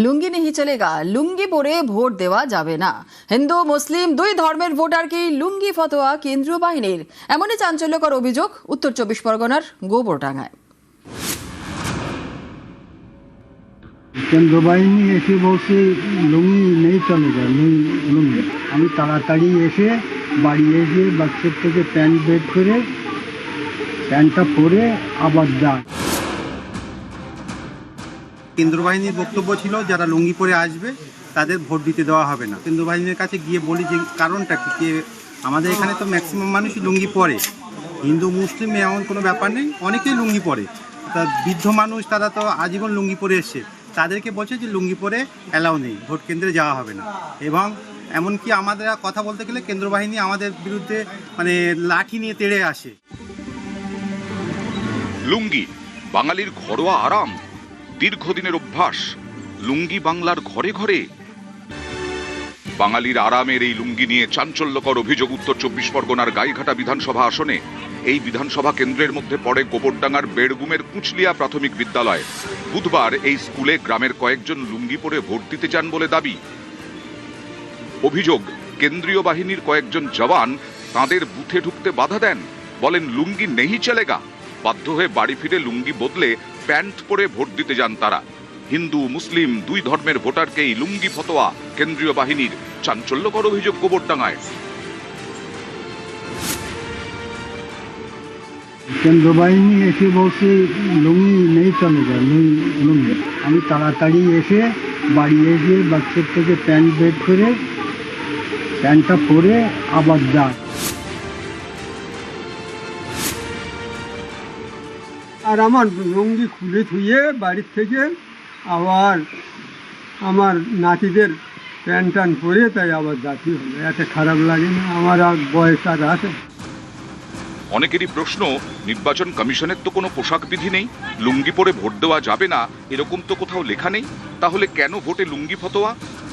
লুঙ্গি নেহি চলেগা, লুঙ্গি পরে ভোট দেওয়া যাবে না। হিন্দু মুসলিম দুই ধর্মের ভোটারকেই লুঙ্গি ফতোয়া কেন্দ্রীয় বাহিনীর। এমনই চাঞ্চল্যকর অভিযোগ উত্তর 24 পরগনার গোবরডাঙ্গায়। কেন্দ্র বাহিনী এসে বলছে লুঙ্গি নেই চলেগা, লুঙ্গি। আমি তাড়াতাড়ি এসে বাড়ি এসে বাচ্চার থেকে প্যান্ট বের করে প্যান্টটা পরে আবার যাই। কেন্দ্র বাহিনীর বক্তব্য ছিল যারা লুঙ্গি পরে আসবে তাদের ভোট দিতে দেওয়া হবে না। কেন্দ্র বাহিনীর কাছে গিয়ে বলি যে কারণটা কি, আমাদের এখানে তো ম্যাক্সিমাম মানুষই লুঙ্গি পরে, হিন্দু মুসলিম এমন কোনো ব্যাপার নেই, অনেকেই লুঙ্গি পরে। তা বৃদ্ধ মানুষ তারা তো আজীবন লুঙ্গি পরে এসছে, তাদেরকে বলছে যে লুঙ্গি পরে অ্যালাউ নেই, ভোট কেন্দ্রে যাওয়া হবে না। এবং এমনকি আমাদের কথা বলতে গেলে কেন্দ্র বাহিনী আমাদের বিরুদ্ধে লাঠি নিয়ে তেড়ে আসে। লুঙ্গি বাঙালির ঘরোয়া আরাম, দীর্ঘদিনের অভ্যাস। লুঙ্গি বাংলার ঘরে ঘরে। বাঙালির আরামের এই লুঙ্গি নিয়ে চাঞ্চল্যকর অভিযোগ উত্তর 24 পরগনার গাইঘাটা বিধানসভা আসনে। এই বিধানসভা কেন্দ্রের মধ্যে পড়ে গোবরডাঙ্গার বেড়গুমের কুচলিয়া প্রাথমিক বিদ্যালয়। বুধবার এই স্কুলে গ্রামের কয়েকজন লুঙ্গি পরে ভোট দিতে চান বলে দাবি। অভিযোগ, কেন্দ্রীয় বাহিনীর কয়েকজন জওয়ান তাঁদের বুথে ঢুকতে বাধা দেন, বলেন লুঙ্গি নেহি চলেগা। বাধ্য হয়ে বাড়ি ফিরে লুঙ্গি বদলে প্যান্ট পরে ভোট দিতে যান তারা। হিন্দু মুসলিম দুই ধর্মের ভোটারকেই লুঙ্গি ফতোয়া কেন্দ্রীয় বাহিনীর। চাঞ্চল্যকর অভিযোগ গোবরডাঙ্গায়। কেন্দ্র বাহিনী এসে বলছে লুঙ্গি নেই চলেগা, লুঙ্গি। আমি তাড়াতাড়ি এসে বাড়ি এসে বাচ্চার থেকে প্যান্ট বের করে প্যান্টটা পরে আবার যাই। আর আমার লুঙ্গি খুলে ধুয়ে বাড়ির থেকে আবার আমার নাতিদের প্যান্ট টান পরে তাই আবার জাতি হলো। এত খারাপ লাগে না, আমার আর বয়স আর আছে। অনেকেরই প্রশ্ন, নির্বাচন কমিশনের তো কোনো পোশাক বিধি নেই, লুঙ্গি পরে ভোট দেওয়া যাবে না এরকম তো কোথাও লেখা নেই, তাহলে কেন ভোটে লুঙ্গি ফতোয়া?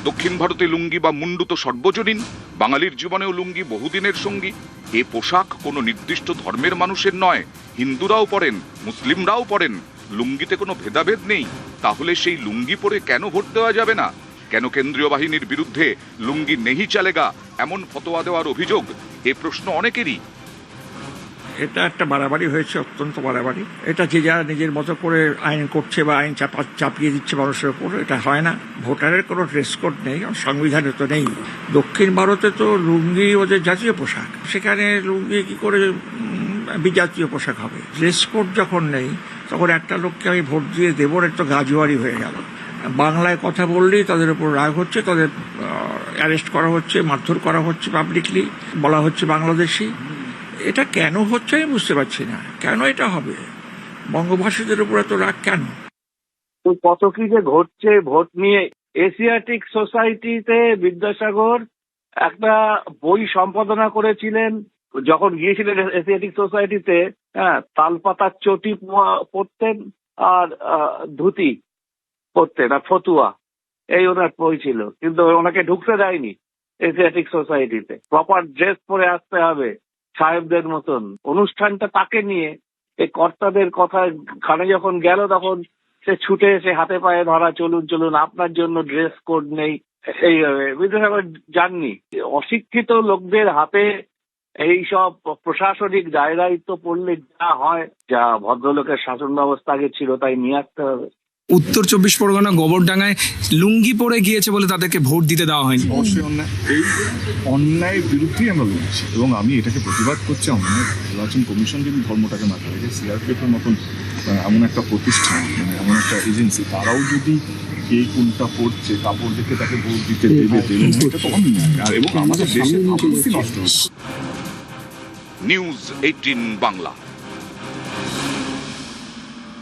দক্ষিণ ভারতে লুঙ্গি বা মুন্ডু তো সর্বজনীন, বাঙালির জীবনেও লুঙ্গি বহুদিনের সঙ্গী। এ পোশাক কোনো নির্দিষ্ট ধর্মের মানুষের নয়, হিন্দুরাও পরেন, মুসলিমরাও পরেন, লুঙ্গিতে কোনো ভেদাভেদ নেই। তাহলে সেই লুঙ্গি পরে কেন ভোট দেওয়া যাবে না? কেন কেন্দ্রীয় বাহিনীর বিরুদ্ধে লুঙ্গি নেহি চলেগা এমন ফতোয়া দেওয়ার অভিযোগ? এ প্রশ্ন অনেকেরই। এটা একটা বাড়াবাড়ি হয়েছে, অত্যন্ত বাড়াবাড়ি। এটা যে যারা নিজের মতো করে আইন করছে বা আইন চাপিয়ে দিচ্ছে মানুষের উপর, এটা হয় না। ভোটারের কোনো ড্রেস কোড নেই, সংবিধানে তো নেই। দক্ষিণ ভারতে তো লুঙ্গি ওদের জাতীয় পোশাক, সেখানে লুঙ্গি কি করে বিজাতীয় পোশাক হবে? ড্রেস কোড যখন নেই তখন একটা লোককে আমি ভোট দিয়ে দেবো, এটা তো গাজুয়ারি হয়ে গেল। বাংলায় কথা বললেই তাদের উপর রাগ হচ্ছে, তাদের অ্যারেস্ট করা হচ্ছে, মারধর করা হচ্ছে, পাবলিকলি বলা হচ্ছে বাংলাদেশি। এটা কেন হচ্ছে আমি বুঝতে পারছি না, কেন এটা হবে? বঙ্গভাষীদের উপর এত রাগ কেন? কত কি যে ঘটছে ভোট নিয়ে। এশিয়াটিক সোসাইটিতে বিদ্যাসাগর একটা বই সম্পাদনা করেছিলেন যখন গিয়েছিলেন এশিয়াটিক সোসাইটিতে। হ্যাঁ, তালপাতার চটি পরতেন আর ধুতি পরতেন আর ফতুয়া, এই ওনার বই ছিল। কিন্তু ওনাকে ঢুকতে দেয়নি এশিয়াটিক সোসাইটিতে। প্রপার ড্রেস পরে আসতে হবে সাহেবদের মতন। অনুষ্ঠানটা তাকে নিয়ে, এই কর্তাদের কথা কানে যখন গেল তখন সে ছুটে এসে হাতে পায়ে ধরা, চলুন চলুন, আপনার জন্য ড্রেস কোড নেই। এইভাবে বিদ্যাসাগর যাননি। অশিক্ষিত লোকদের হাতে এই সব প্রশাসনিক দায় দায়িত্ব পড়লে যা হয়, যা ভদ্রলোকের শাসন ব্যবস্থা আগে ছিল তাই নিয়ে আসতে হবে। উত্তর 24 পরগনা গোবরডাঙ্গায় লুঙ্গি পরে গিয়েছে বলে তাদেরকে ভোট দিতে দেওয়া হয়নি। অবশ্যই অন্যায়, এই অন্যায়ের বিরুদ্ধেই আমরা লড়ছি এবং আমি এটাকে প্রতিবাদ করছি। আমাদের নির্বাচন কমিশন যদি ধর্মটাকে মাথায় রেখে সিআরপিএফের মতন এমন একটা প্রতিষ্ঠান, এমন একটা এজেন্সি, তারাও যদি কে কোনটা পড়ছে কাপড় দেখে তাকে ভোট দিতে দেবে, এটা তো অন্যায়। এবং আমাদের দেশের নষ্ট হচ্ছে। নিউজ 18 বাংলা।